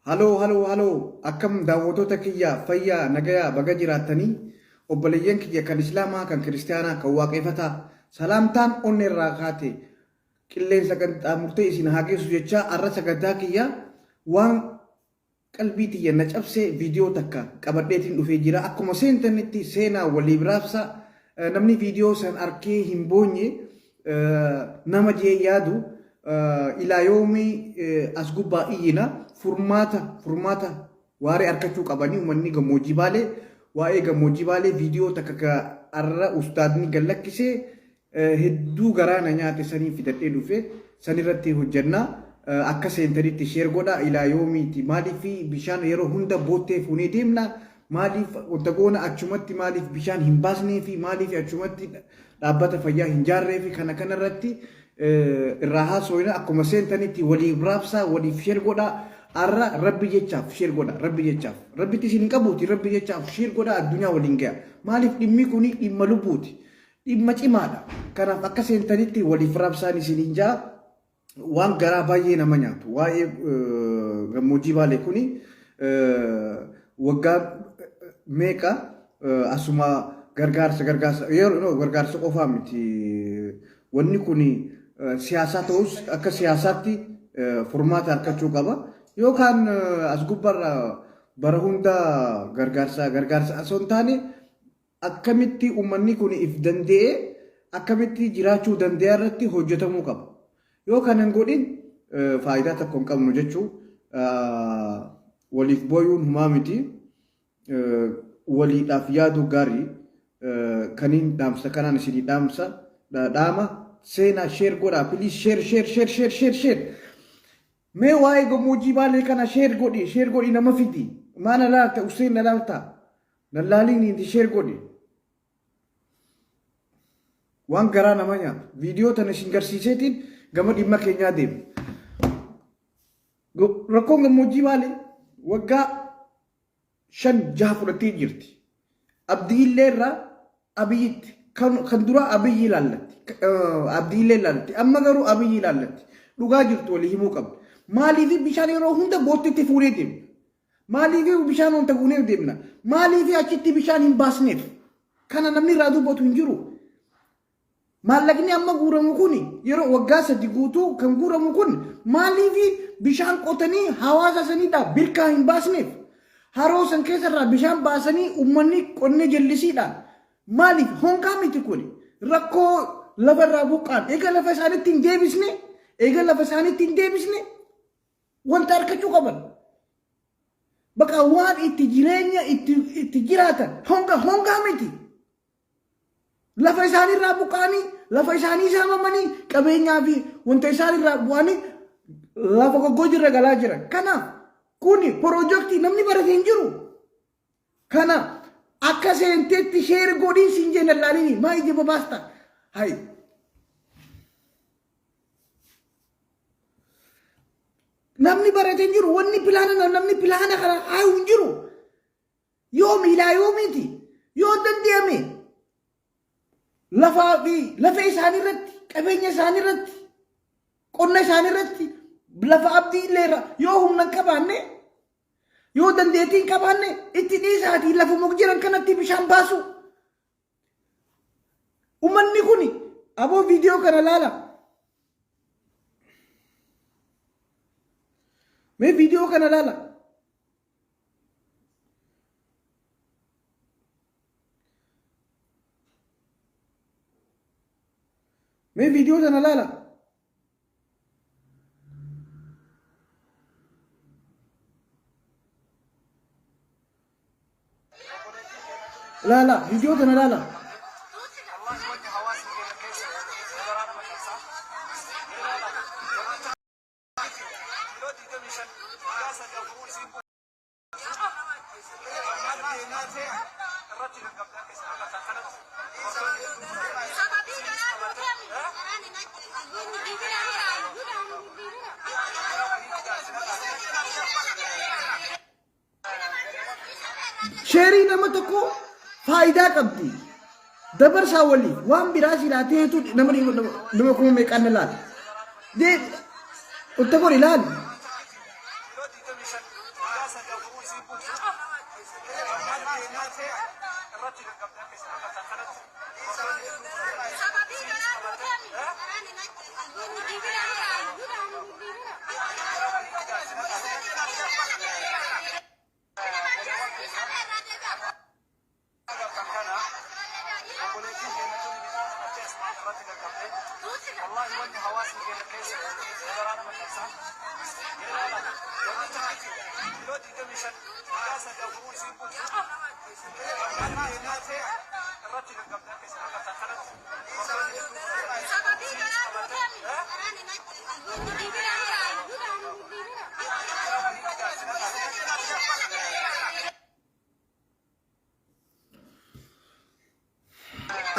Halo. Akkam daawwattoota kiyya fayyaa nagayaa baga jiraatanii obboleeyyan kiyya kan Islaamaa kan Kiristaanaa kan Waaqeffataa salaamtaan onne irraa kaate qilleensa qaxxaamurtee isin haa geessu jechaa arra sagantaa kiyya waan qalbii tiyya na cabsee viidiyoo takka qabadheetiin dhufee jira. Akkuma seentanitti seenaa walii biraabsa namni viidiyoo san arkee hin boonye nama jee yaadu ilaa yoomii as gubbaa iyyina furmaata waaree arkachuu qabanii uummanni gammoojjii baalee waa'ee gammoojjii baalee viidiyoo takka arra ustaadni gallakkisee hedduu garaana nyaate sanii fidadhee dhufe sanirratti hojjannaa akka seentaritti sheer godha ilaa yoomiiti maaliif bishaan yeroo hunda boottee fuunee deemna maaliif wanta goona achumatti maaliif bishaan hin baasnee fi maaliif achumatti dhaabbata fayyaa hin jaarree fi kana kanarratti irraa haasooyna akkuma seentanitti waliif raabsaa waliif sheer godha arra rabbi jechaaf sheer godha rabbitti isin qabuuti rabbi jechaaf sheer godha addunyaa waliin gaya maaliif dhimmi kuni dhimma lubbuuti dhimma cimaadha kanaaf akka seentanitti waliif raabsaan isin hin jaa waan garaa baay'ee nama nyaatu waa'ee gammoojjii baalee kuni waggaa meeqa asuma gargaarsa qofaa miti wanni kuni siyaasaa ta'us akka siyaasaatti furmaata argachuu qaba yookaan as gubbarra bara hunda gargaarsa osoo hin taane akkamitti uummanni kun if danda'ee akkamitti jiraachuu danda'a irratti hojjetamuu qaba. Yoo kana hin godhin faayidaa tokko hin qabnu jechuu waliif booyuun humaa miti waliidhaaf yaaduu gaarii kaniin dhaamsa kanaan isinii dhaama seenaa sheer godhaa please sheer mee waa'ee gammoojjii baalee kana sheer godhi nama fidi maana laalta useen na laalta laaliin inti sheer godhi waan garaa nama nyaatu viidiyoo tana isin garsiiseetiin gama dhimma keenyaa deemu. Rakkoon gammoojjii baalee waggaa 5-6 fudhattee jirti. Abdiillee irraa abiyyitti kan dura abiyyi ilaallatti. Abdiillee ilaallatti. Amma garuu abiyyi ilaallatti. Dhugaa jirtu walii himuu qabdi. Maaliif bishaan yeroo hunda boottitti fuunee deemna? Maaliif bishaan wanta fuunee deemna? Maaliif achitti bishaan hin baasneef? Kana namni irraa dubbatu hin jiru. Maallaqni amma guuramu kun yeroo waggaa 3 guutuu kan guuramu kun maaliif bishaan qotanii hawaasa saniidha birkaa hin baasneef haroo san keessarraa bishaan baasanii uummanni qonnee jallisiidhaan maaliif honkaa miti kun rakkoo lafarraa buqqaan eega lafa isaaniitti hin deebisne wanta argachuu qaban bakka waan itti jireenya itti jiraatan honkaa miti. Lafa isaanirraa buqqaanii lafa isaanii saamamanii qabeenyaa fi wanta isaanirraa bu'anii lafa goggojirra galaa jiran. Kanaaf kuni piroojeektii namni barate hin jiru. Kana akka seenteetti sheer godhiin siin jee laalini maa ije babaasta. Hai. Namni barate hin jiru wanni namni pilaana kana haayu hin jiru. Yoomi ilaa yoomiiti yoo danda'ame. Lafa isaanii irratti qabeenya isaanii irratti qonna isaanii irratti lafa abdii illee yoo humna hin qabaanne yoo dandeettii hin qabaanne itti dhiisaatii lafa muka jiran kanatti bishaan baasu. Uummanni kun aboo viidiyoo kana laala. Mee viidiyoo kana laala. Mee viidiyoo sana laala. Viidiyoo sana laala. Sheerii nama tokko faayidaa qabdi. Dabarsaa waliif waan biraa silaateetu nama kuma meeqaan laala. Uttakoon ilaali.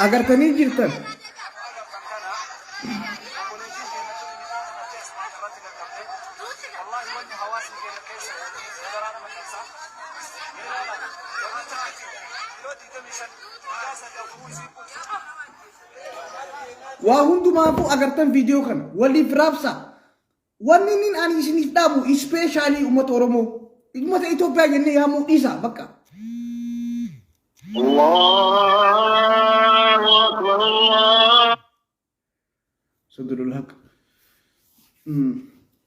agartanii jirtan waa hundumaafuu agartan viidiyoo kana waliif raabsa wanni nin ani isiniif dhaabu ispeeshaalii uummata Oromoo uummata Itoophiyaa jennee yaamuu dhiisa bakka Allahu Akbar Allah Sadrul Haq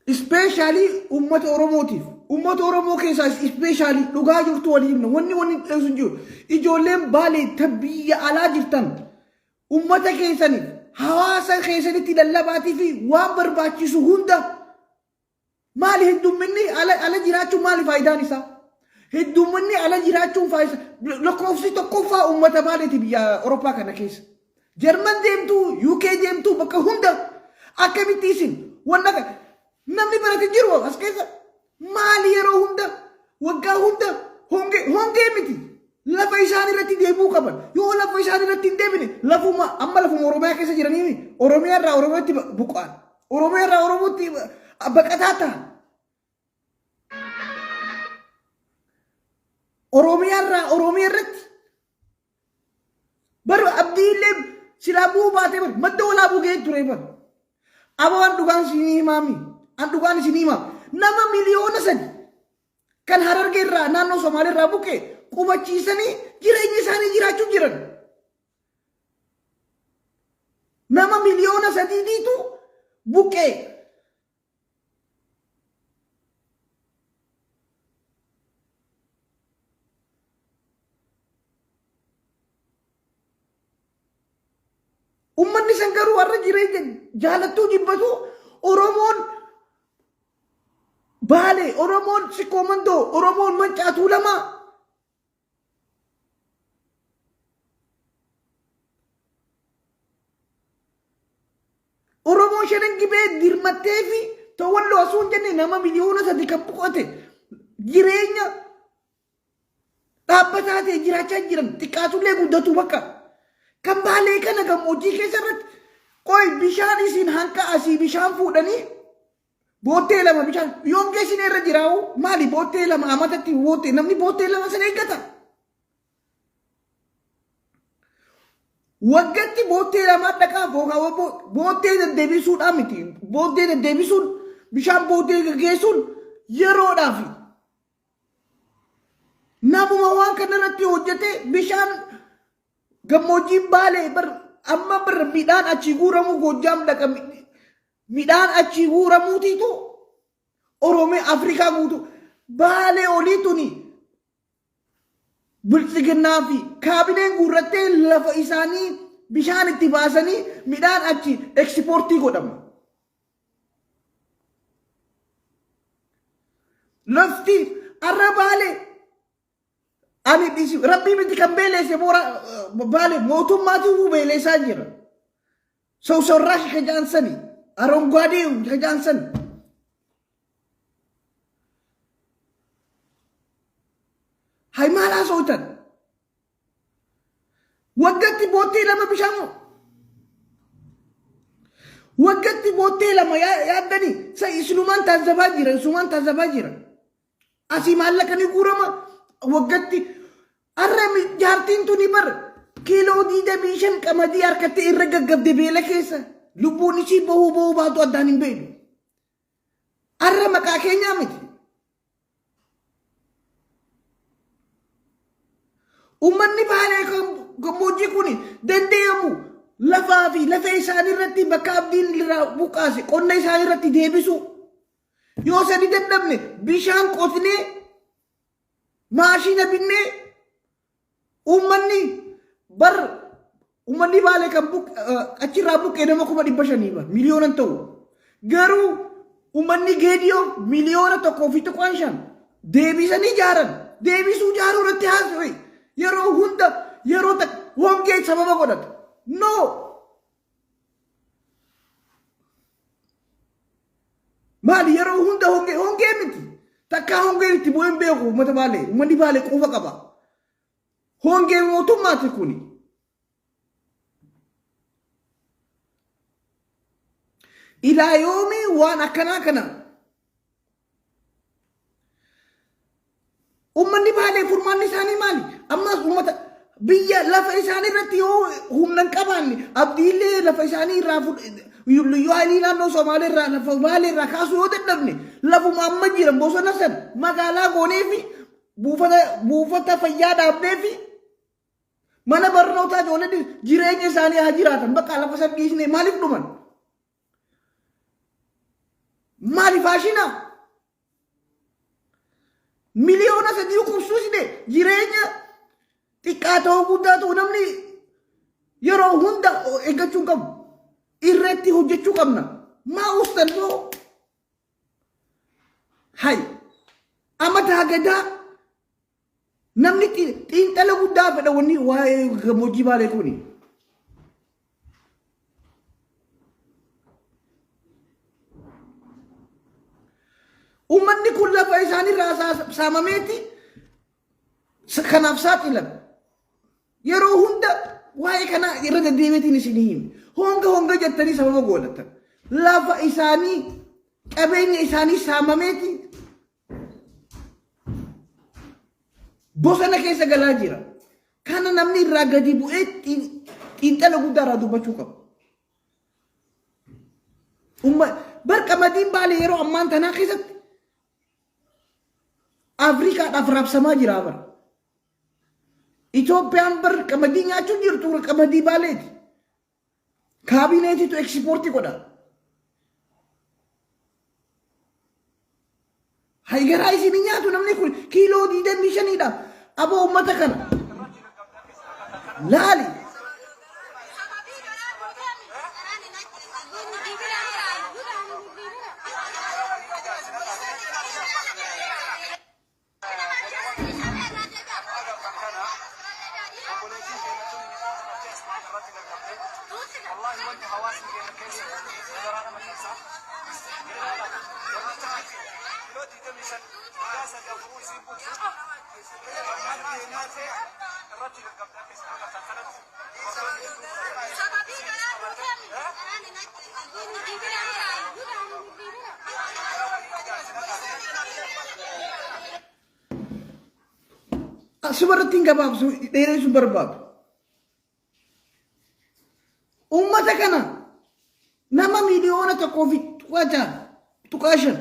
especially ummata Oromootiif ummata Oromoo keessaa especially dhugaa jirtu waliin wanni sun jiru ijoolleen Baalee tabiyya alaa jirtan ummata keessaniif hawaasa keessanitti lallabaatii fi waan barbaachisu hunda maali heddumminni ala jiraachuu maali faayidaan isaa heddumminni ala jiraachuun faayisa lakkoofsi tokkoffaa ummata Baaleeti biyya Awurooppaa kana keessa Jarman deemtu UK deemtu bakka hunda akkamitti isin wanna namni barate jiru as keessa maali yeroo hunda waggaa hunda hongee miti lafa isaan irratti deebuu qaban yoo lafa isaan irratti hin deebine lafuma amma lafuma Oromiyaa keessa jiranii Oromiyaa irraa Oromootti buqaan Oromiyaa irraa Oromootti baqataa ta'an Oromiyaa irratti baru abdiillee silaa bu'uu baatee bar madda walaa bu'ee ture bar aba waan dhugaan isinii himaami an dhugaan isinii himaam nama miliyoona 3 kan Harargee irraa naannoo Somaalee irraa buqqee qubachiisanii jireenya isaanii jiraachuu jiran nama miliyoona 3 diitu buqqee ummanni san garuu warra jireenya jaalattuu jibbatu Oromoon Baalee Oromoon Sikomandoo Oromoon Mancaatuu lama Oromoon shanan gibee dirmattee fi tawalloo asuun jenne nama miliyoona 3 kan buqote jireenya dhaabbataa ta'e jiraachaa jiran xiqqaatullee guddatu bakka kan Baalee kana gammoojjii keessatti qoy bishaan isin hanqa asii bishaan fuudhanii boottee lama bishaan yoom geessin irra jiraa'u maali boottee lama amatatti boottee namni boottee lama sana eeggata waggatti boottee lama dhaqaa boottee deddeebisuudhaan miti boottee deddeebisuun bishaan boottee geessuun yeroodhaaf namuma waan kanarratti hojjete bishaan gammoojjiin Baalee bar amma bar midhaan achi guuramu Goojjaam dhaqa midhaan achi guuramuutiitu Oromiyaa Afrikaa guutu Baalee oliituni bilchiginnaa fi kaabineen guurrattee lafa isaanii bishaan itti baasanii midhaan achi ekspoortii godhamu lafti arra Baalee ani disi rabbi miti kan beelese bora Baalee mootummaatii beelesaa jira sorraash ka jaansani arongaadee ka jaansan hay maalaa sootan waggatti boottee lama bishaan waggatti boottee lama yaaddanii sa isumaan taasifaa jira asii maallaqanii guurama waggatti arrami jaartiin tuni bar kiiloo 25 qamadii harkatti irra gaggabde beela keessa lubbuun isii bahuu baatu addaan hin beeku arra maqaa keenyaa miti Ummanni baalee gammoojjii kun dandeemu lafaa fi lafa isaanii irratti bakka abdiin irraa buqqaase qonna isaanii irratti deebisu. Yoo sadi dadhabne bishaan qotnee maashina binnee ummanni baalee kan achirraa buqqee nama 500,000 miliyoona ta'u. Garuu ummanni Geediyoo miliyoona 1.5 deebisanii ijaaran. Deebisuu ijaaruu irratti haasa'e. Yeroo hunda yeroo hongee sababa godhata. No. Maali yeroo hunda hongee miti. Takka hongee itti bu'een beeku uummata baalee. Uummanni baalee quufa qaba. Hongee mootummaati kuni. Ilaa yoomii waan akkanaa kana. Ummanni baalee furmaanni isaanii maali? Ammas uummata biyya lafa isaanii irratti yoo humna hin qabaanne abdiillee lafa isaanii irraa liyyuu haayilii naannoo Somaalee irraa lafa baalee irraa kaasuu yoo dadhabne lafuma amma jiran bosona san magaalaa goonee fi buufata fayyaa dhaabnee fi mana barnootaa ijoollee jireenya isaanii haa jiraatan bakka lafa san dhiisnee maaliif dhuman? Maaliif haashina? Miliyoona 3 kubsuusne jireenya xiqqaa ta'uu guddaa ta'uu namni yeroo hunda eeggachuu qabu. Irratti hojjechuu qabna. Maa ustannoo? Hay. Amata hagadaa namni xiinxala guddaa fedha wanni waa'ee gammoojjii baalee kuni. Ummanni kun lafa isaanii irraa saamameeti kanaaf saaxilan. Yeroo hunda waa'ee kana irra deddeebiitiin isinii himi. Honga jettanii sababa godhatan. Lafa isaanii qabeenya isaanii saamameeti bosona keessa galaa jira. Kana namni irraa gadi bu'ee xiinxala guddaa irraa dubbachuu qaba. Barqamadiin baalee yeroo ammaan tanaa keessatti Afrikaadhaaf raabsamaa jira bara. Itoophiyaan barqamadii nyaachuu jirtu qamadii baaleeti. Kaabineetitu ekspoortii godha. Haygaraa isin nyaatu namni kun kiiloo 25dha. Aboo uummata kana. Laali. Subarratti hin gabaabsu dheeressuun barbaadu. Uummata kana nama miliyoona 1.5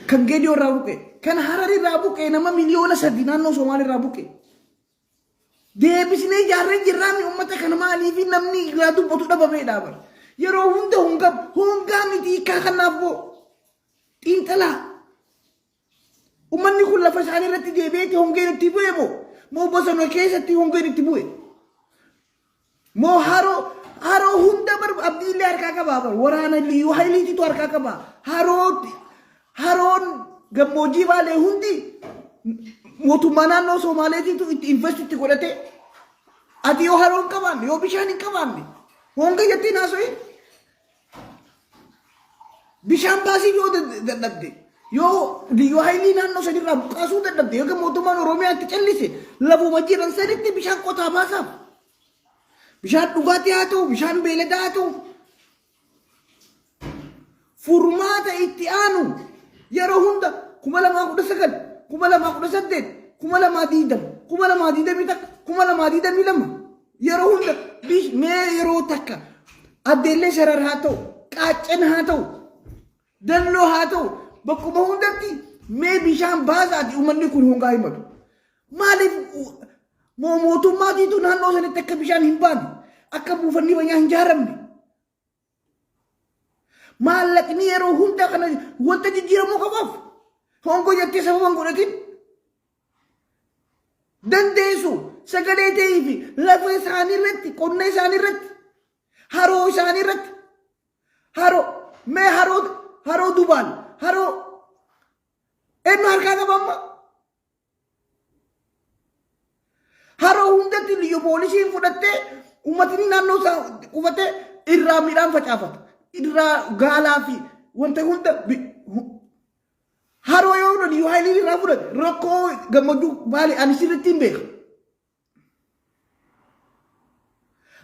kan Geediyoo irraa buqqee kan Hararii irraa buqqee nama miliyoona 3 naannoo Somaalee irraa buqqee. Deebisnee ijaarree jirraan uummata kana maaliif namni irraa dubbatu dhabameedha bara. Yeroo hunda hongaa miti kanaaf boo xiinxalaa. Ummanni kun lafa isaanii irratti deebi'eeti hongeen itti bu'e moo bosona keessatti hongeen itti bu'e? Moo haroo hunda abdiillee harkaa qabaa bara. Waraana liyyuu haayiliititu harkaa qabaa. Haroon gammoojjii baalee hundi mootummaa naannoo Somaaleetitu itti investitti godhate. Ati yoo haroo hin qabaanne yoo bishaan hin qabaanne honga jettiin haasa'e. Bishaan baasii yoo dadhabde. Yoo liyyuu haayilii naannoo sanirraa buqqaasuu dadhabde yoo mootummaan Oromiyaatti callise lafuma jiran sanitti bishaan qotaa baasaaf. Bishaan dhugaatii haa ta'u, bishaan beeladaa haa ta'u. Furmaata itti aanu yeroo hunda 2019, 2018, 2020, 2022 yeroo hunda mee yeroo takka addeellee sharar haa ta'u, qaaccen haa ta'u, dalloo haa ta'u. Bakkuma hundatti Mee bishaan baasaati uummanni kun hongaa himatu. Maaliif mootummaatiitu naannoo sanitti akka bishaan hin baane akka buufanni banyaa hin jaaramne. Maallaqni yeroo hunda kana wanta jijjiiramuu qabaaf hongoo jettee sababa hin godhatin. Dandeessu sagalee ta'ee fi lafa isaanii irratti qonna isaanii irratti haroo isaanii irratti haroo Dubaan haroo eenyu harkaa qaba amma haroo hundatti liyyu poolisiin fudhattee uummatni naannoo isaa qubatee irraa midhaan facaafata irraa gaalaa fi wanta hunda haroo yoo liyyu haayiliin irraa fudhate rakkoo gammachuu baale ani sirriitti hin beeku.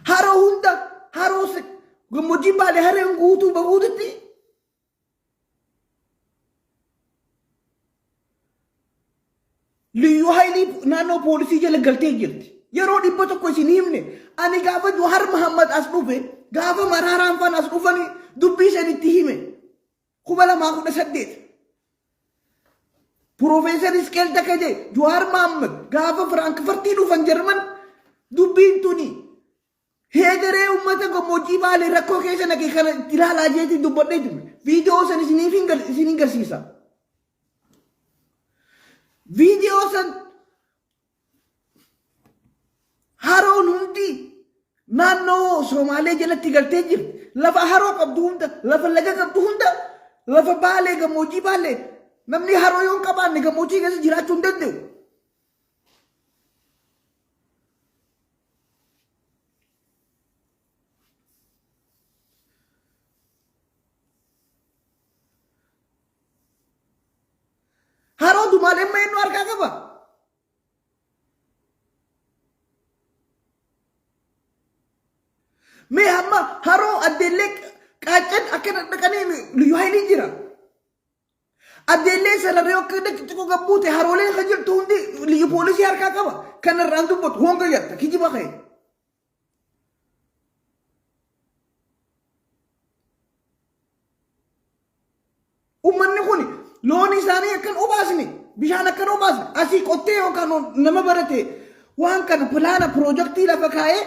Haroo hunda haroo gammoojjii baale hareen guutuu bahuutti liyyu haayilii naannoo poolisii jala galtee jirti. Yeroo 100 isin himne ani gaafa Jawaar Mohammad as dhufe gaafa Maraaraan faan as dhufanii dubbii sanitti hime 2018 Profeesar Isqeel Takaje Jawaar Mohammad gaafa Firaankifartii dhufan Jarman dubbiin tuni heegaree uummata gammoojjii baale rakkoo keessa naqee kana itti ilaalaa jeetiin dubbadhee ture. Viidiyoo san isiniin garsiisa. Viidiyoo san haroon hundi naannoo Somaalee jalatti galtee jirti. Lafa haroo qabdu hunda, lafa laga qabdu hunda, lafa baalee gammoojjii baalee namni haroo yoo hin qabaanne gammoojjii keessa jiraachuu hin danda'u. Haroo Dumaalee eenyu harkaa qaba? Mee hamma haroo addeellee qaaccan akka dhaqanii liyyu haayilii jira. Addeellee sararee akka xiqqoo gabbuute haroolee kan jirtu hundi liyyu poolisii harkaa qaba. Kanarraan dubbatu honga jatta kijiba ka'e. Uummanni kun loon isaanii akkan obaasne bishaan akkan obaasne asii qottee yookaan nama barate waan kana pilaana piroojaktii lafa kaa'ee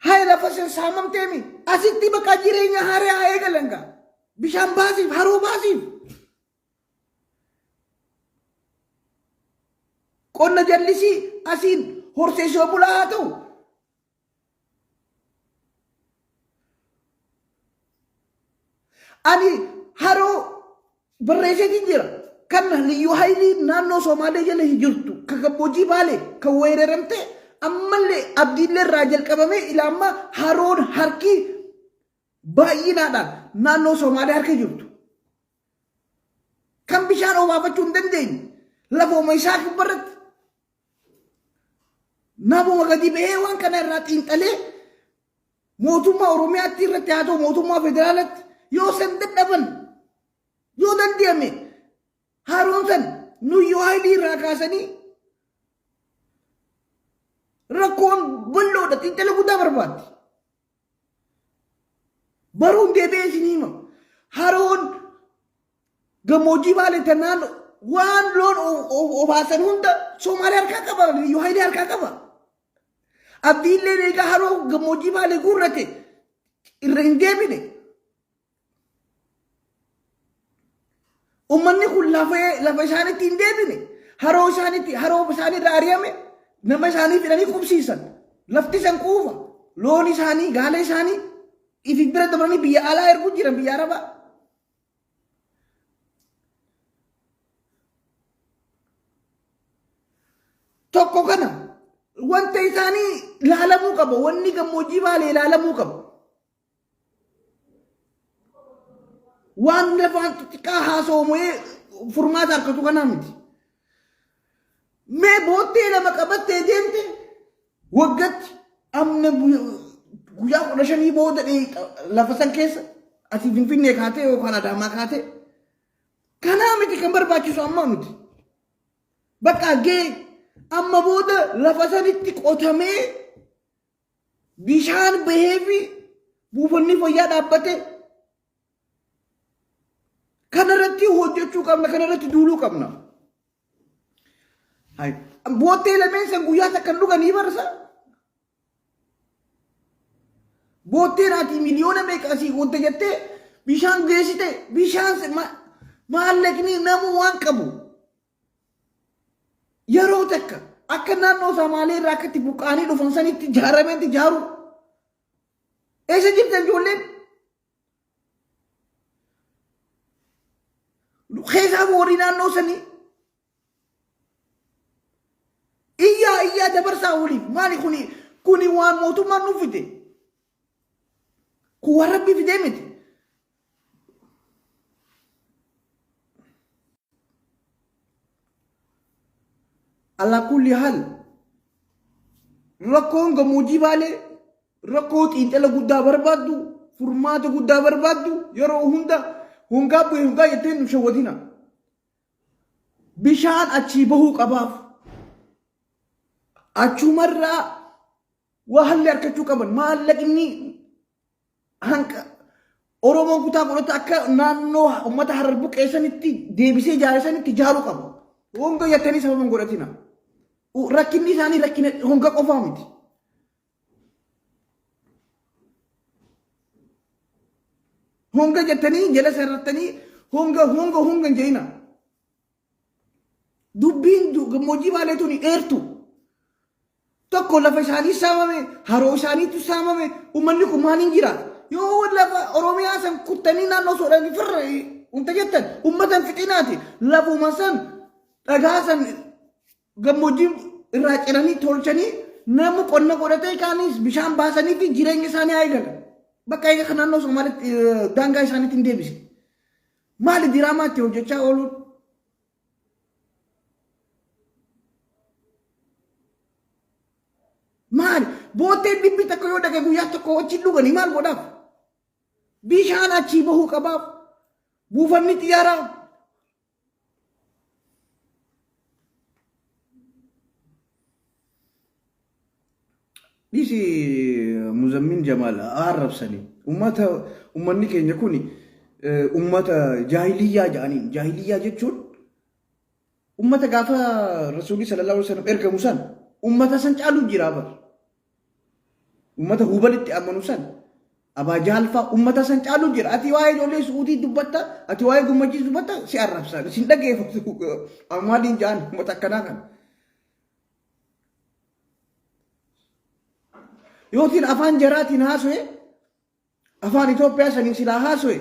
haa lafa san saamamteemi asitti bakka jireenya haree haa eegalangaa bishaan baasiif haroo baasiif qonna jallisii asiin horsiisee bulaa haa ta'u ani haroo barreesseetiin jira kan liyyu haayilii naannoo Somaalee jala jirtu kan gammoojjii baalee kan weeraramte ammallee abdiillee irraa jalqabamee ilaamma haroon harki baay'inaadhaan naannoo Somaalee harka jirtu kan bishaan obaafachuu hin dandeenye lafooma isaa kibbarratti namuma gadi ba'ee waan kana irraa xiinxalee mootummaa Oromiyaatti irratti haa ta'u mootummaa federaalatti yoo san dadhaban yoo danda'ame haroon san liyyu haayilii irraa kaasanii rakkoon bal'oodha xiinxala guddaa barbaaddi. Baruun deebi'ee isin hima haroon gammoojjii baalee tanaan waan loon obaasan hunda Somaalee harkaa qaba liyyu haayilii harkaa qaba. Abdiillee eegaa haroo gammoojjii baalee guurrate irra hin deebine. Uummanni kun lafa isaaniitti hin deebine haroo isaanii irraa ari'ame nama isaanii fidanii qubsiisan lafti san quufa loon isaanii gaala isaanii ifi bira dabranii biyya alaa erguu jiran biyya Arabaa. Tokko kana wanta isaanii ilaalamuu qaba wanni gammoojjii baalee ilaalamuu qaba. Waan lafaan xixiqqaa haasa'umee furmaata harkatu kanaa miti. Mee boottee lama qabattee deemte waggatti amna guyyaa 15 booda lafa san keessa ati Finfinnee kaatee yookaan Adaamaa kaatee kanaa miti kan barbaachisu amma miti. Bakka gee amma booda lafa sanitti qotamee bishaan bahee fi buufanni fayyaa dhaabbate kanarratti hojjechuu qabna, kanarratti duuluu qabna. Boottee lameen san guyyaa takkan dhuganii barsa. Boottee naati miliyoona meeqasii wanta jettee bishaan geessite bishaan maallaqni namu waan qabu. Yeroo takka akka naannoo Somaalee irraa akkatti buqqaanii dhufan sanitti ijaarameenti ijaaru. Eessa jirtan ijoolleen? Keessaa boorii naannoo sanii. Iyyaa dabarsaa waliif maali kuni waan mootummaan nuuf fide. Kun waan Rabbi fidee miti. Ala kulli hal rakkoon gammoojjii baalee rakkoo xiinxala guddaa barbaaddu furmaata guddaa barbaaddu yeroo hunda hungaa bu'ee hungaa jettee nu shawwatina. Bishaan achii bahuu qabaaf. Achumarraa waa halli harkachuu qaban maallaqni hanqa Oromoon kutaa godhatu akka naannoo uummata Harar buqqeessanitti deebisee ijaarsanitti ijaaruu qabu. Honga jettanii sababan godhatina. Rakkinni isaanii rakkina honga qofaa miti. Honga jettanii jala sarartanii honga jeina. Dubbiin gammoojjii baalee tuni dheertu. Tokko lafa isaanii saamame, haroo isaaniitu saamame, uummanni kun maaliin jiraata? Yoo lafa Oromiyaa san kuttanii naannoo soodhaan firra wanta jettan uummatan fixinaati. Lafuma san dhagaa san gammoojjii irraa ciranii tolchanii nama qonna godhatee kaanis bishaan baasanii fi jireenya isaanii haa eegalan. Bakka eega kan naannoo Somaaliitti daangaa isaaniitti hin deebise. Maali diraamaatti hojjechaa ooluun? Maali boottee bibbi takka yoo dhaqe guyyaa tokko wajjin dhuganii maal godhaaf? Bishaan achii bahuu qabaaf. Buufanni xiyyaaraa. Dhisi Muzammin Jamaal arrabsanii uummanni keenya kuni uummata jaahiliyyaa jedhaniin. Jaahiliyyaa jechuun uummata gaafa Rasuulli sallallahu alaihi wasallam ergamu san uummata san caalu jira bar. Uummata hubalitti amanu san Abaa Jaalfaa uummata san caalu jira. Ati waa'ee ijoollee Suudii dubbatta, ati waa'ee Gummachii dubbatta si arrabsa. Sin dhageeffatu ammaaliin ja'an uummata akkanaa kana. Yootiin afaan jaraatiin haasa'e afaan Itoophiyaa saniin silaa haasa'e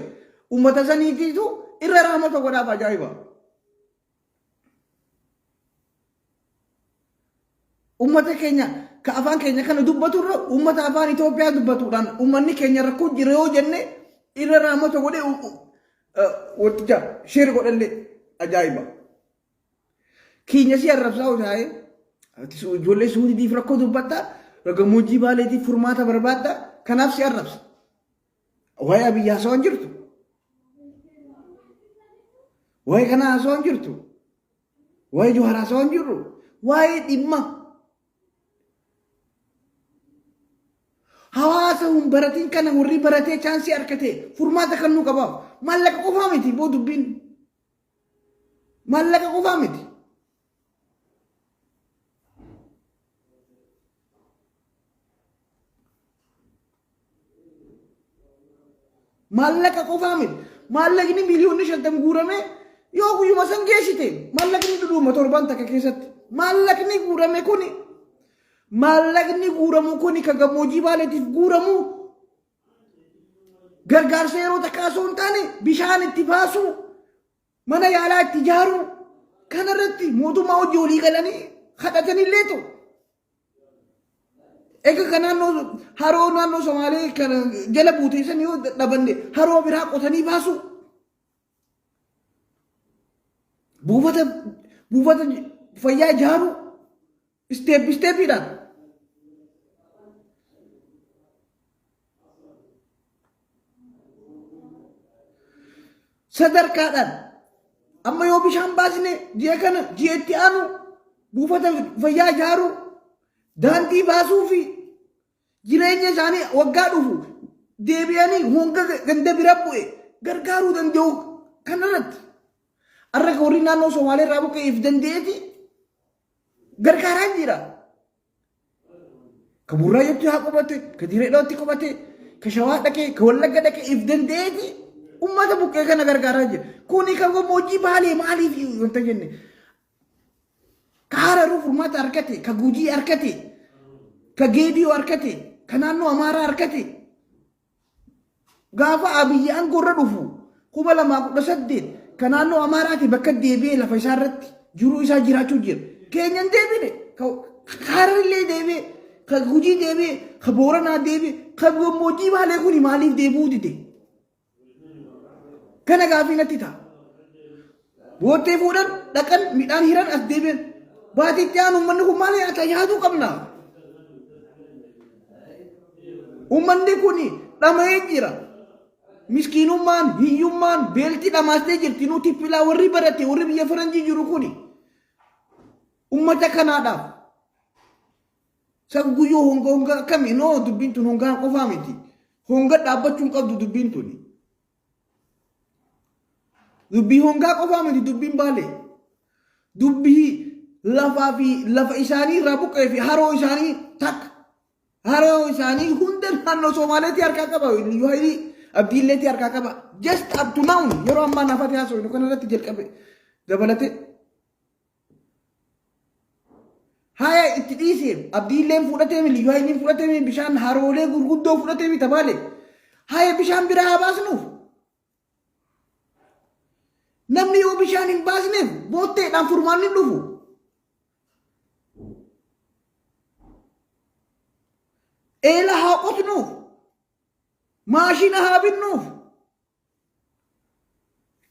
uummata saniitiitu irra rahmata godhaaf ajaa'iba. Uummata keenya ka afaan keenya kana dubbaturra uummata afaan Itoophiyaa dubbatuudhaan uummanni keenya rakkoo jira yoo jenne irra rahmata godhee wantija sheer godhallee ajaa'iba. Kinya si arrabsaa utaa'ee ijoollee Suudiitiif rakkoo dubbatta. Gammoojjii baaleetiif furmaata barbaadda kanaaf si arrabsa. Waa'ee Abiyyi haasawaa hin jirtu. Waa'ee kana haasawaa hin jirtu. Waa'ee Johaar haasawaa hin jirru. Waa'ee dhimma. Hawaasa hun baratiin kana warri baratee chaansii harkatee furmaata kan nu qabaaf. Maallaqa qofaa miti boo dubbiin. Maallaqa qofaa miti. Maallaqa qofaa miti. Maallaqni miliyoonni 50 guurame yoo guyyuma san geessite maallaqni dhudhuuma 7 takka keessatti. Maallaqni guuramu kuni ka gammoojjii baaleetiif guuramu gargaarsa yeroo takka osoo hin taane bishaan itti baasu mana yaalaa itti ijaaru kanarratti mootummaa hojii olii galanii kadhatanillee ta'u. Eka kan haroo naannoo Somaalee kan jala buuteessan yoo dhabanne haroo biraa qotanii baasu. Buufata fayyaa ijaaru isteeppiidhaan. Sadarkaadhaan amma yoo bishaan baasne ji'a kana ji'a itti aanu buufata fayyaa ijaaru daandii baasuu fi jireenya isaanii waggaa dhufu deebi'anii honga ganda bira bu'e gargaaruu danda'u kanarratti arra warri naannoo Somaalee irraa buqqee if dandeeti gargaaraa jira. Ka Burraayyootti haa qubate, ka Direedhaatti qubate, ka Shawaa dhaqee, ka Wallagga dhaqee if dandeeti ummata buqqee kana gargaaraa jira. Kuni kan gammoojjii Baalee maaliif wanta jenne ka Hararuu furmaata harkate, ka Gujii harkate, ka Geediyoo harkate, ka naannoo Amaaraa harkate. Gaafa Abiyyi aangoorra dhufu 2018 ka naannoo Amaaraati bakka deebi'ee lafa isaa irratti jiruu isaa jiraachuu jira. Keenyan deebine ka Hararrillee deebi'ee ka Gujii deebi'ee ka Booranaa deebi'ee ka gammoojjii Baalee kuni maaliif deebi'uu dide? Kana gaafii natti ta'a. Boottee fuudhan dhaqan midhaan hiran as deebi'an. Baatiitti aan uummanni kun maal yaaduu qabna? Uummanni kun dhama'ee jira. Miskiinummaan, hiyyummaan, beelti dhamaastee jirti. Nuti filaa warri barate, warri biyya faranjii jiru kuni ummata kanaadhaaf. Sab guyyoo honga akkami? No, dubbiin tun hongaa qofaa miti. Honga dhaabbachuun qabdu dubbiin tuni. Dubbii hongaa qofaa miti dubbiin Baalee. Dubbii lafaa fi lafa isaanii irraa buqqee fi haroo isaanii takka. Haroo isaanii hunda naannoo Somaaleetti harkaa qaba. Liyyuu Haayilii Abdiilleetti harkaa qaba. Just up to now yeroo ammaa naafate haasoo kana irratti jalqabe dabalate. Haya itti dhiisee Abdiilleen fudhatee Liyyuu Haayiliin fudhatee bishaan haroolee gurguddoo fudhatee Baalee. Haya bishaan biraa haa baasnuuf. Namni yoo bishaan hin baasneef bootteedhaan furmaanni dhufu. Eela haa qotnuuf. Maashina haa binnuuf.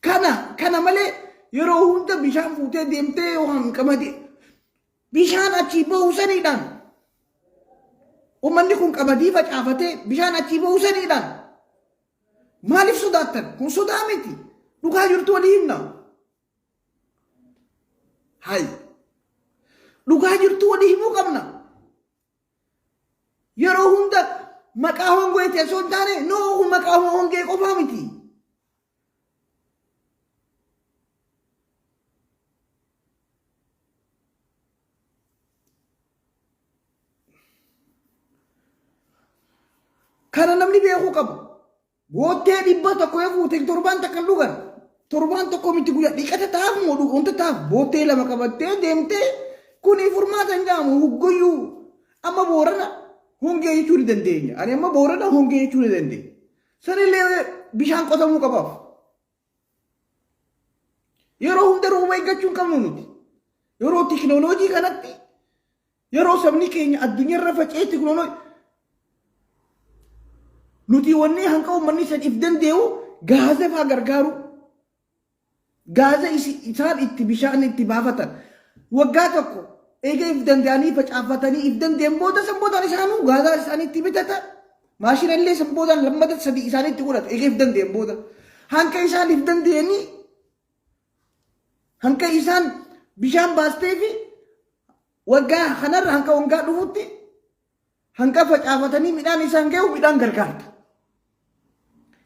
Kana malee yeroo hunda bishaan fuutee deemtee yoo qamadii bishaan achii bahuusaniidhaan uummanni kun qamadii facaafatee bishaan achii bahuusaniidhaan maaliif sodaattan? Kun sodaa miti. Dhugaa jirtu walii himna. Hai. Dhugaa jirtu walii himuu qabna. Yeroo hunda maqaa hongee teessoo hin taane noo maqaa hongee qofaa miti. Kana namni beekuu qabu. Boottee 100 yoo fuute 7 takka dhugan. 7 tokko miti guyyaa dhiqata taa'aaf moo dhugoonta taa'aaf boottee 2 qabattee deemtee kuni furmaata hin jaamu huggoyyuu amma Boorana hongee jechuu ni dandeenya. Ani amma Boorana hongee jechuu ni dandeenya. Sanillee bishaan qotamuu qabaaf. Yeroo hunda rooba eeggachuu hin qabnu nuti. Yeroo teknooloojii kanatti yeroo sabni keenya addunyaarra faca'ee teknooloojii nuti wanni hanqa uummanni san if dandee'u gaaza fa'aa gargaaru. Gaaza isaan itti bishaan itti baafatan waggaa tokko eega if danda'anii facaafatanii if danda'an booda san boodaan isaanuu gaaza isaanii itti bitata. Maashina illee san boodaan lammata sadii isaanii itti godhata eega if danda'an booda. Hanqa isaan if danda'anii hanqa isaan bishaan baastee fi waggaa kanarra hanqa waggaa dhufutti hanqa facaafatanii midhaan isaan ga'u midhaan gargaarta.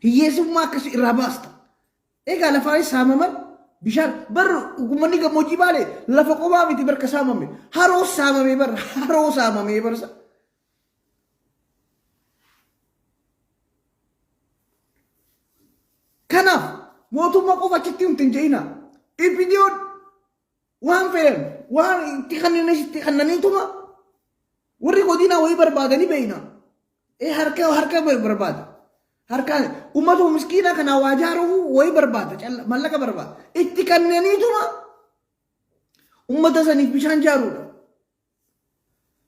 Hiyyeessummaa akkasii irraa baasta. Egaa lafaanis saamaman bishaan bar uummanni gammoojjii Baalee lafa qophaa miti barka saamame haroo saamame bar haroo saamame barsa. Kanaaf mootummaa qofa achitti hin je'ina. Ibidiyoon waan fedhan waan itti kannaniituma warri godina wayii barbaadanii beeyna. Harka barbaada. Harkaan ummatu miskiina kana waajaaruuf wayii barbaada mallaqa barbaada. Itti kannaniituma ummata saniif bishaan jaaruudha.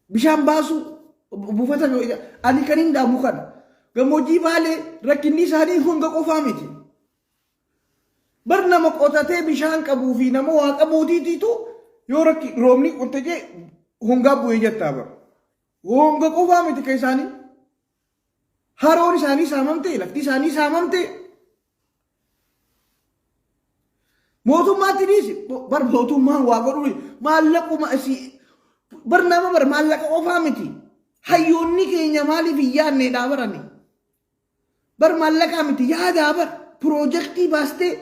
Bishaan baasuu buufata ani kan hin dhaamu kana. Gammoojjii Baalee rakkinni isaanii honga qofaa miti. Bar nama qotatee bishaan qabuu fi nama waaqa mootiitiitu yoo roobni qotatee hongaa bu'ee jettaa bara. Honga qofaa miti kan isaanii. Haroon isaanii saamamte, lafti isaanii saamamte. Mootummaatti dhiisi. Bar mootummaan waa godhu maallaquma isii bar nama bar maallaqa qofaa miti. Hayyoonni keenya maaliif hin yaadneedhaa barani. Bar maallaqaa miti yaadaa bar piroojeektii baastee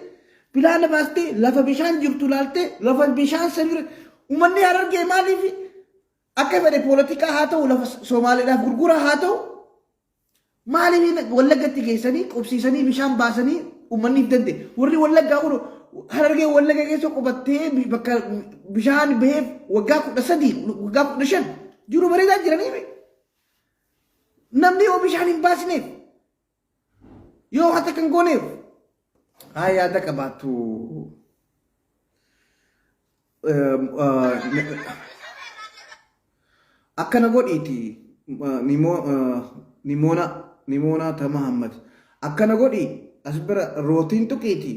Pilaana baastee lafa bishaan jirtu laaltee lafa bishaan sanirra uummanni Harargee maaliif akka fedhe poolitikaa haa ta'u lafa Somaaliidhaaf gurgura haa ta'u maaliif Wallagatti geessanii qubsiisanii bishaan baasanii uummanniif danda'e warri Wallaggaa kun Harargee Wallagga keessa qubattee bakka bishaan baheef waggaa 13 waggaa 15 jiru bareedaa jiraniif namni yoo bishaan hin baasneef yoo hata kan gooneef haa yaada qabaattu akkana godhiiti nimoona ta Mahammad akkana godhi as bira rootiin tuqiiti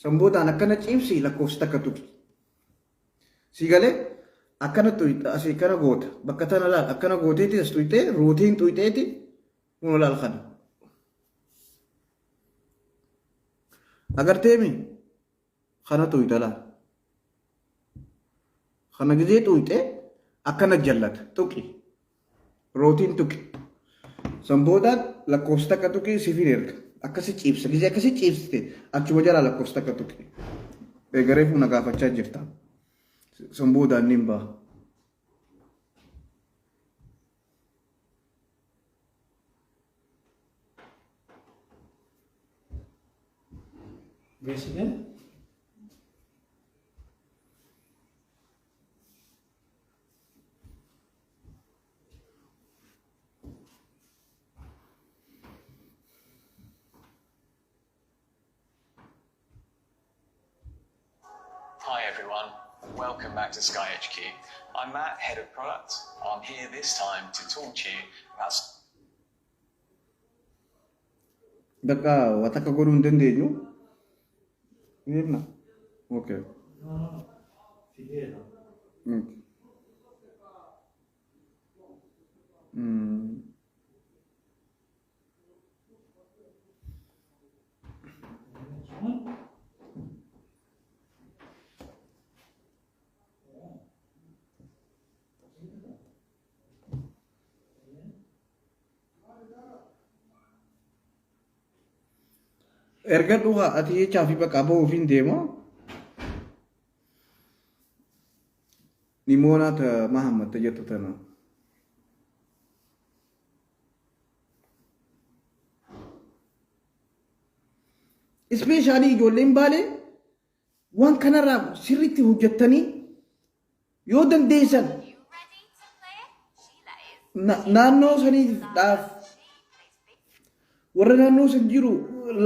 samboodaan akkana ciibsi lakkoofsa takka tuqi si galee akkana tuyta asii kana goota bakka tana laal akkana gooteeti as tuytee rootiin tuyteeti kun laal kana agarteemi kana tuyta laal kana gizee tuyte akkana jallata tuqi rootiin tuqi samboodaan lakkoofsa takka tuqi sifiin erga akkasi ciibsa gizee akkasi ciibsite achuma jalaa lakkoofsa takka tuqi eegaree fuuna gaafachaa jirta samboodaan nin ba'a. President? Hi everyone, welcome back to Sky HQ. I'm Matt, Head of Product. I'm here this time to talk to you about... Bakka wata ka godhuu hin dandeenyu. Nirna. Okay. Fidela. Erga dhuha ati jechaa fi bakka bahuuf hin deema. Nimoona ta Mahammad ta jettu tana. Ispeeshaalii ijoolleen baalee waan kanarraa sirriitti hojjettanii yoo dandeessan naannoo saniidhaaf warra naannoo san jiru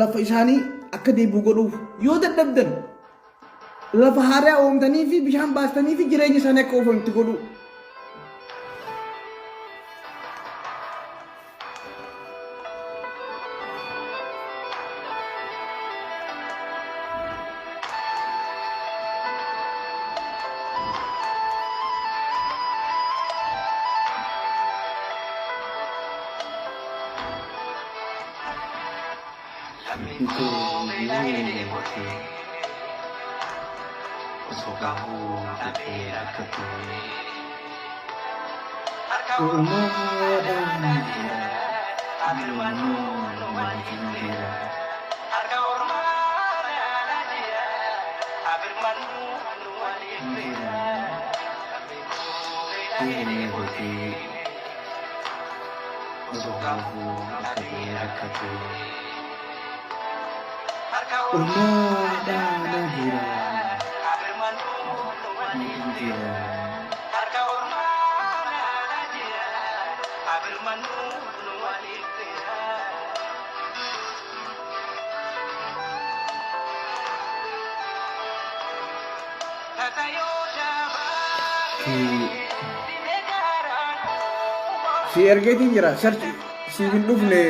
lafa isaanii akka deebi'u godhuuf yoo dadhabdan lafa haaraa oomtanii fi bishaan baastanii fi jireenya isaanii akka oofan itti godhu. Si ergeetiin jira si hin dhufne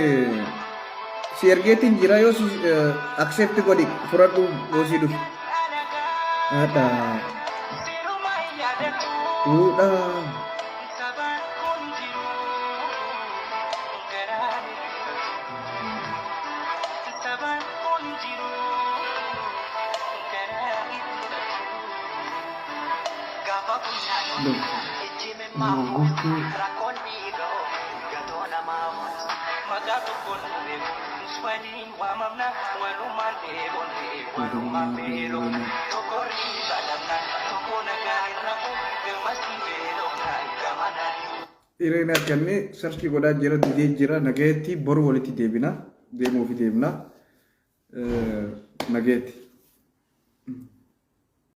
si ergeetiin jira yoo si accept godhi fudhadhu yoo si dhufe haadha fuudha Irena kenne sarki goda jira dide jira nageti boru waliti debina demo fi debna nageti